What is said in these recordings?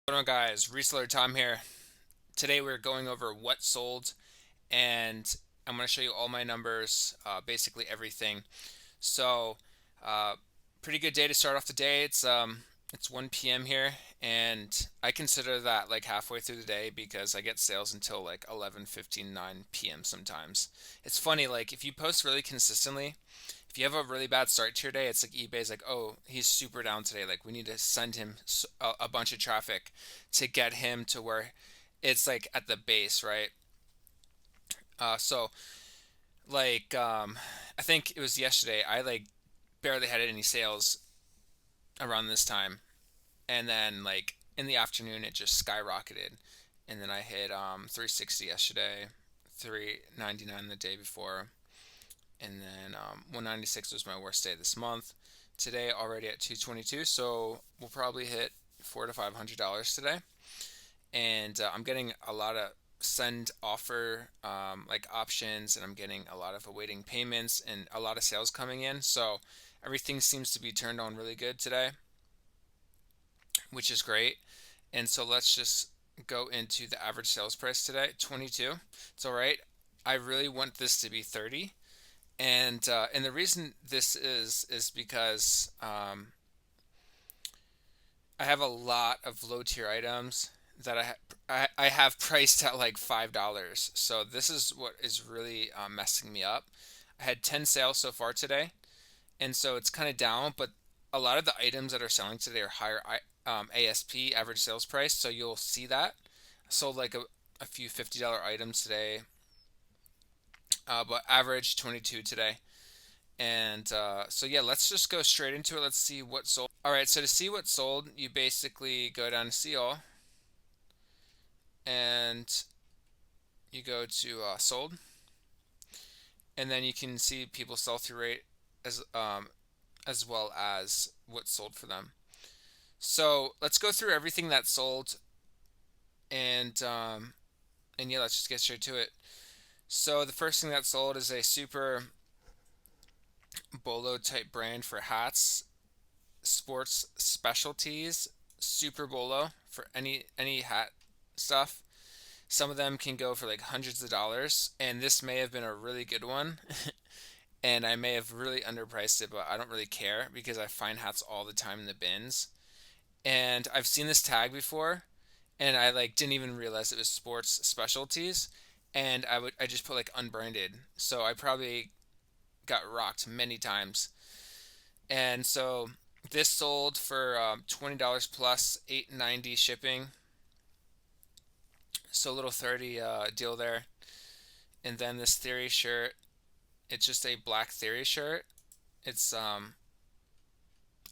What's going on, guys? Reseller Tom here. Today we're going over what sold, and I'm going to show you all my numbers, basically everything. So, uh, pretty good day to start off the day. It's 1 p.m. here, and I consider that like halfway through the day because I get sales until like 11:15, 9 p.m. sometimes. It's funny, like if you post really consistently, if you have a really bad start to your day, it's like eBay's like, oh, he's super down today. Like we need to send him a bunch of traffic to get him to where it's like at the base, right? So I think it was yesterday. I like barely had any sales around this time, and then like in the afternoon it just skyrocketed, and then I hit 360 yesterday, 399 the day before, and then 196 was my worst day this month. Today already at 222, so we'll probably hit $400 to $500 today. And I'm getting a lot of send offer like options, and I'm getting a lot of awaiting payments and a lot of sales coming in. So everything seems to be turned on really good today, which is great. And so let's just go into the average sales price today. 22. It's all right. I really want this to be 30. And the reason this is because I have a lot of low tier items that I have priced at like $5. So this is what is really messing me up. I had 10 sales so far today, and so it's kind of down. But a lot of the items that are selling today are higher ASP, average sales price. So you'll see that. I sold like a few $50 items today, but average 22 today. And so yeah, let's just go straight into it. Let's see what sold. All right, so to see what sold, you basically go down to see all, and you go to sold, and then you can see people's sell-through rate as well as what sold for them. So let's go through everything that sold, and yeah, let's just get straight to it. So the first thing that sold is a super bolo type brand for hats, sports specialties, super bolo for any hat stuff. Some of them can go for like hundreds of dollars, and this may have been a really good one. And I may have really underpriced it, but I don't really care because I find hats all the time in the bins. And I've seen this tag before, and I like didn't even realize it was sports specialties, and I just put like unbranded, so I probably got rocked many times. And so this sold for $20 plus 8.90 shipping, so a little 30 deal there. And then this Theory shirt, it's just a black Theory shirt. It's I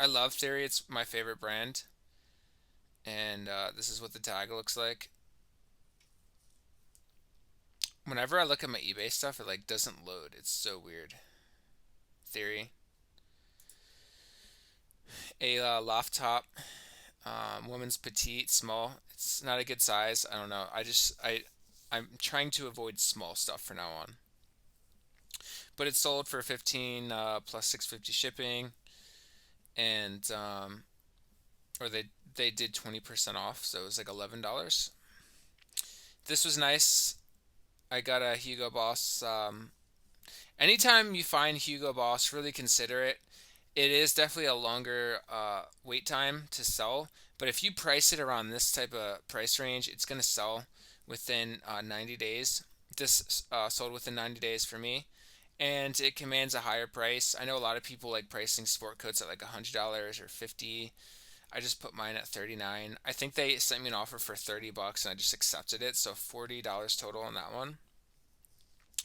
love Theory. It's my favorite brand. And this is what the tag looks like. Whenever I look at my eBay stuff, it like doesn't load. It's so weird. Theory. A loft top, woman's petite, small. It's not a good size. I don't know. I'm trying to avoid small stuff for now on. But it sold for 15 plus 650 shipping, and or they did 20% off, so it was like $11. This was nice. I got a Hugo Boss. Anytime you find Hugo Boss, really consider it. It is definitely a longer wait time to sell, but if you price it around this type of price range, it's going to sell within 90 days. This sold within 90 days for me, and it commands a higher price. I know a lot of people like pricing sport coats at like $100 or 50. I just put mine at 39. I think they sent me an offer for $30 and I just accepted it, so $40 total on that one.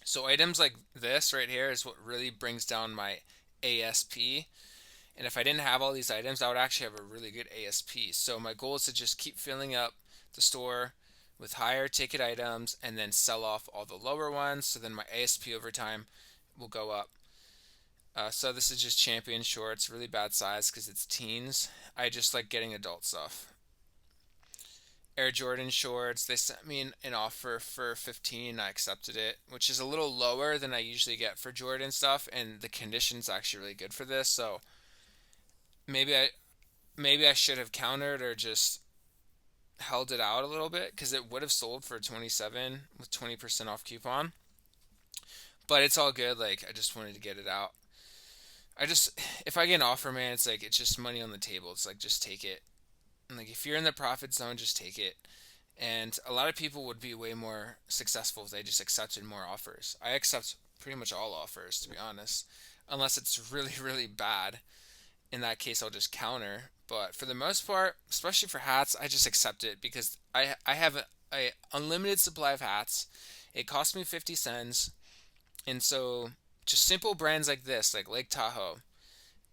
So items like this right here is what really brings down my ASP. And if I didn't have all these items, I would actually have a really good ASP. So my goal is to just keep filling up the store with higher ticket items and then sell off all the lower ones. So then my ASP over time will go up. So this is just champion shorts, really bad size because it's teens. I just like getting adult stuff. Air Jordan shorts. They sent me an offer for 15. I accepted it, which is a little lower than I usually get for Jordan stuff, and the condition's actually really good for this. So maybe I maybe I should have countered or just held it out a little bit because it would have sold for 27 with 20% off coupon. But it's all good. Like, I just wanted to get it out. I just, if I get an offer, man, it's like, it's just money on the table. It's like, just take it. And like, if you're in the profit zone, just take it. And a lot of people would be way more successful if they just accepted more offers. I accept pretty much all offers, to be honest, unless it's really, really bad. In that case, I'll just counter. But for the most part, especially for hats, I just accept it because I have a unlimited supply of hats. It costs me 50 cents. And so just simple brands like this, like Lake Tahoe,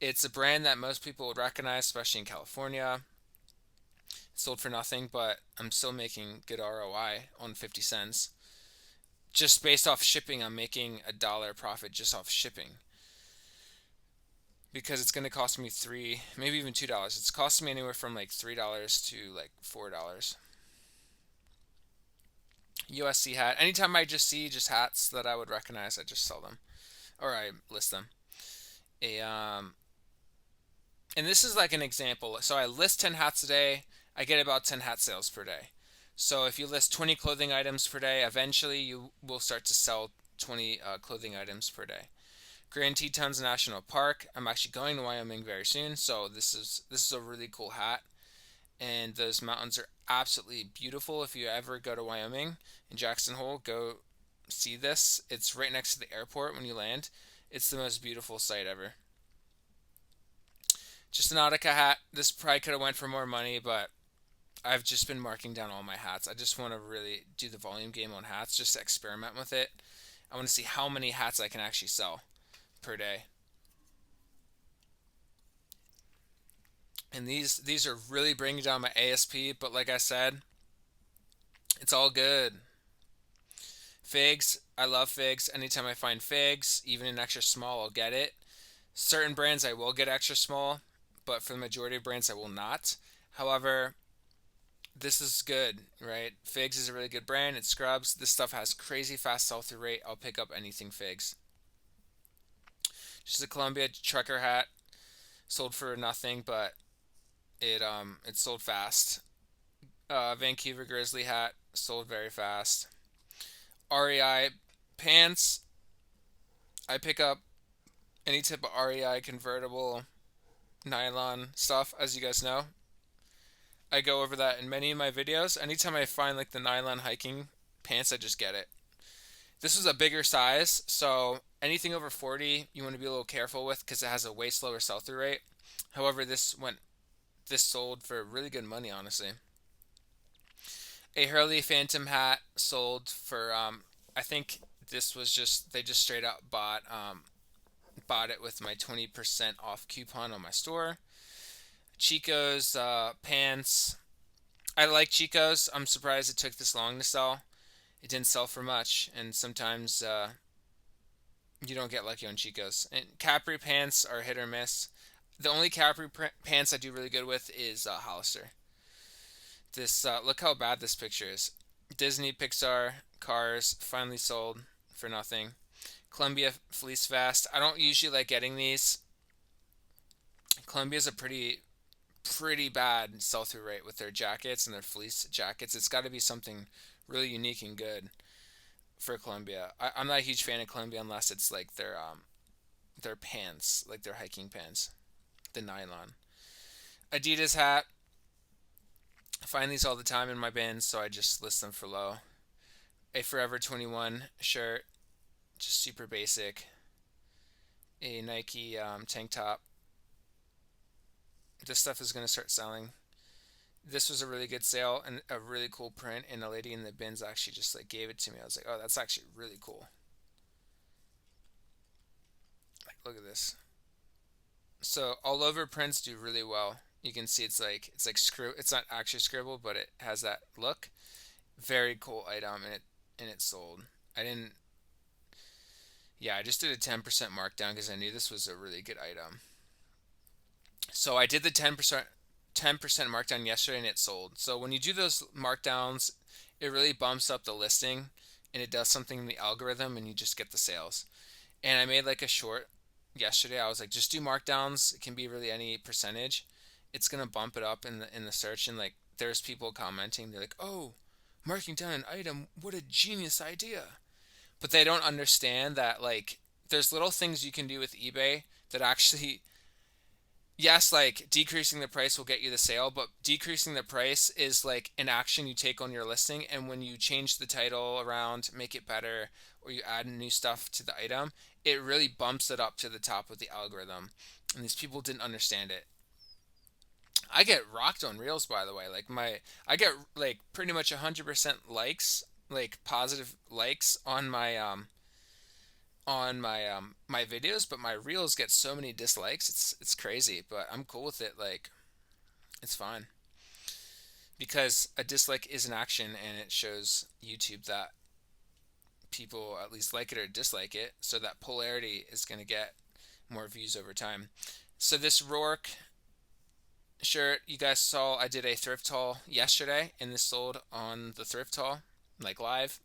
it's a brand that most people would recognize, especially in California. It sold for nothing, but I'm still making good ROI on 50 cents. Just based off shipping, I'm making $1 profit just off shipping because it's going to cost me three, maybe even $2. It's costing me anywhere from like $3 to like $4. USC hat. Anytime I just see just hats that I would recognize, I just sell them or I list them. A and this is like an example. So I list 10 hats a day. I get about 10 hat sales per day. So if you list 20 clothing items per day, eventually you will start to sell 20 clothing items per day. Grand Tetons National Park. I'm actually going to Wyoming very soon, so this is a really cool hat. And those mountains are absolutely beautiful. If you ever go to Wyoming in Jackson Hole, go see this. It's right next to the airport when you land. It's the most beautiful sight ever. Just an Nautica hat. This probably could have went for more money, but I've just been marking down all my hats. I just want to really do the volume game on hats, just to experiment with it. I want to see how many hats I can actually sell per day. And these are really bringing down my ASP, but like I said, it's all good. Figs, I love figs. Anytime I find figs, even in extra small, I'll get it. Certain brands I will get extra small, but for the majority of brands I will not. However, this is good, right? Figs is a really good brand. It scrubs. This stuff has crazy fast sell-through rate. I'll pick up anything figs. Just a Columbia trucker hat, sold for nothing, but it sold fast. Vancouver Grizzly hat, sold very fast. REI pants, I pick up any type of REI convertible nylon stuff, as you guys know. I go over that in many of my videos. Anytime I find like the nylon hiking pants, I just get it. This was a bigger size, so anything over 40 you want to be a little careful with because it has a way slower sell-through rate. However, this sold for really good money, honestly. A Hurley Phantom hat sold for I think this was just they just straight up bought it with my 20% off coupon on my store. Chico's pants. I like Chico's. I'm surprised it took this long to sell. It didn't sell for much, and sometimes you don't get lucky on Chico's. And Capri pants are hit or miss. The only Capri pants I do really good with is Hollister. This look how bad this picture is. Disney, Pixar, Cars finally sold for nothing. Columbia fleece vest. I don't usually like getting these. Columbia's a pretty bad sell-through rate with their jackets and their fleece jackets. It's got to be something really unique and good for Columbia. I'm not a huge fan of Columbia unless it's like their pants, like their hiking pants, the nylon. Adidas hat. I find these all the time in my bins, so I just list them for low. A Forever 21 shirt, just super basic. A Nike tank top. This stuff is going to start selling. This was a really good sale and a really cool print, and a lady in the bins actually just like gave it to me. I was like, oh, that's actually really cool. Like, look at this. So all over prints do really well. You can see it's like it's not actually scribbled, but it has that look. Very cool item, and it sold. I didn't. Yeah, I just did a 10% markdown because I knew this was a really good item. So I did the 10% markdown yesterday and it sold. So when you do those markdowns, it really bumps up the listing and it does something in the algorithm and you just get the sales. And I made like a short yesterday. I was like, just do markdowns. It can be really any percentage. It's gonna bump it up in the search, and like there's people commenting, they're like, oh, marking down an item, what a genius idea. But they don't understand that, like, there's little things you can do with eBay that actually, yes, like decreasing the price will get you the sale, but decreasing the price is like an action you take on your listing. And when you change the title around, make it better, or you add new stuff to the item, it really bumps it up to the top of the algorithm. And these people didn't understand it. I get rocked on Reels, by the way. I get like pretty much 100% likes, like positive likes on my videos, but my Reels get so many dislikes. It's crazy, but I'm cool with it. Like, it's fine because a dislike is an action, and it shows YouTube that people at least like it or dislike it. So that polarity is going to get more views over time. So this Rourke shirt, you guys saw I did a thrift haul yesterday, and this sold on the thrift haul, like live.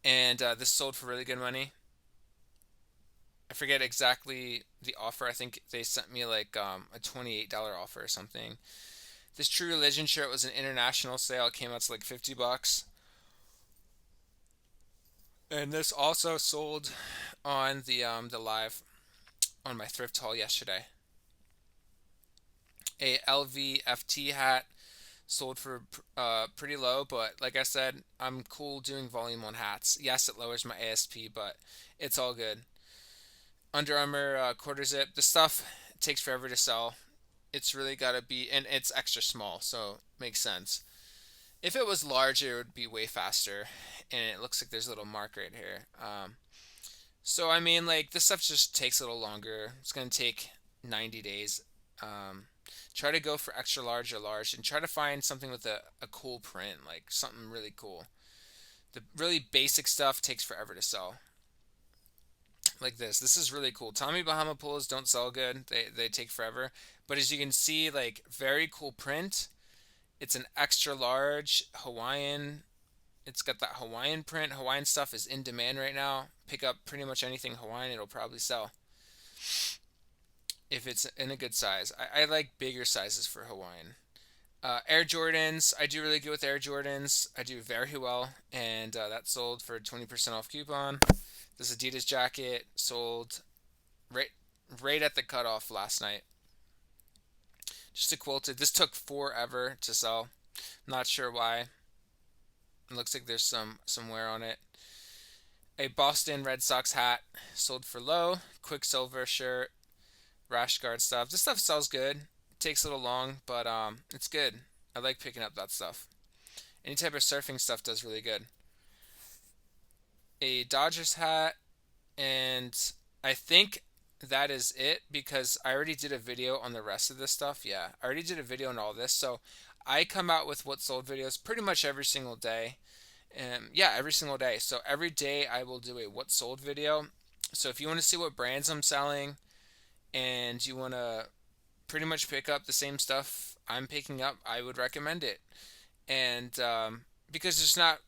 And this sold for really good money. I forget exactly the offer. I think they sent me like a $28 offer or something. This True Religion shirt was an international sale. It came out to like $50. And this also sold on the live on my thrift haul yesterday. A LVFT hat sold for pretty low, but like I said, I'm cool doing volume on hats. Yes, it lowers my ASP, but it's all good. Under Armour quarter zip. The stuff takes forever to sell. It's really got to be, and it's extra small, so makes sense. If it was larger, it would be way faster. And it looks like there's a little mark right here. So I mean, like, this stuff just takes a little longer. It's gonna take 90 days. Um, Try to go for extra large or large, and try to find something with a cool print, like something really cool. The really basic stuff takes forever to sell. Like this. This is really cool. Tommy Bahama polos don't sell good. They take forever. But as you can see, like, very cool print. It's an extra large Hawaiian. It's got that Hawaiian print. Hawaiian stuff is in demand right now. Pick up pretty much anything Hawaiian, it'll probably sell if it's in a good size. I like bigger sizes for Hawaiian. Air Jordans, I do really good with Air Jordans. I do very well, and that sold for 20% off coupon. This Adidas jacket sold right right at the cutoff last night. Just a quilted. This took forever to sell. Not sure why. It looks like there's some wear on it. A Boston Red Sox hat sold for low. Quicksilver shirt, rash guard stuff. This stuff sells good. It takes a little long, but it's good. I like picking up that stuff. Any type of surfing stuff does really good. A Dodgers hat, and I think that is it because I already did a video on the rest of this stuff. Yeah, I already did a video on all this. So I come out with what sold videos pretty much every single day. Yeah, every single day. So every day I will do a what sold video. So if you want to see what brands I'm selling and you want to pretty much pick up the same stuff I'm picking up, I would recommend it. And because there's not,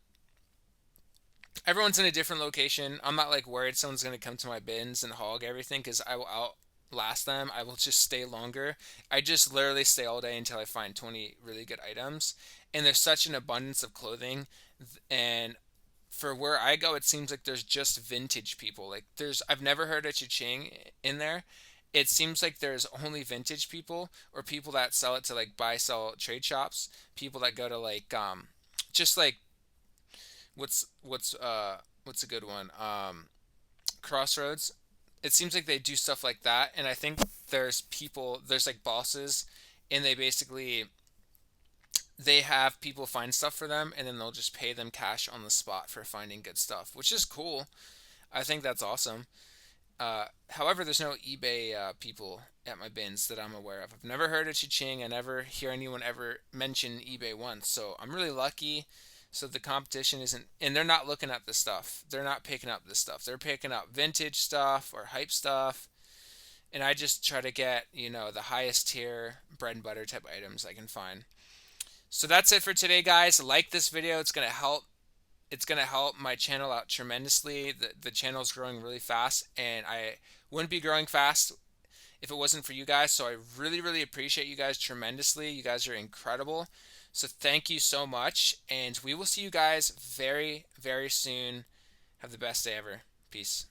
everyone's in a different location. I'm not like worried someone's going to come to my bins and hog everything because I will outlast them. I will just stay longer. I just literally stay all day until I find 20 really good items. And there's such an abundance of clothing. And for where I go, it seems like there's just vintage people. Like, I've never heard of Cha-Ching in there. It seems like there's only vintage people or people that sell it to like buy sell trade shops, people that go to like just like what's a good one? Crossroads. It seems like they do stuff like that, and I think there's like bosses, and they have people find stuff for them, and then they'll just pay them cash on the spot for finding good stuff, which is cool. I think that's awesome. However, there's no eBay people at my bins that I'm aware of. I've never heard of Cha-Ching. I never hear anyone ever mention eBay once, so I'm really lucky. So the competition isn't, and they're not looking at this stuff. They're not picking up this stuff. They're picking up vintage stuff or hype stuff. And I just try to get, the highest tier bread and butter type items I can find. So that's it for today, guys. Like this video. It's going to help. It's going to help my channel out tremendously. The channel is growing really fast, and I wouldn't be growing fast if it wasn't for you guys. So I really, really appreciate you guys tremendously. You guys are incredible. So thank you so much. And we will see you guys very, very soon. Have the best day ever. Peace.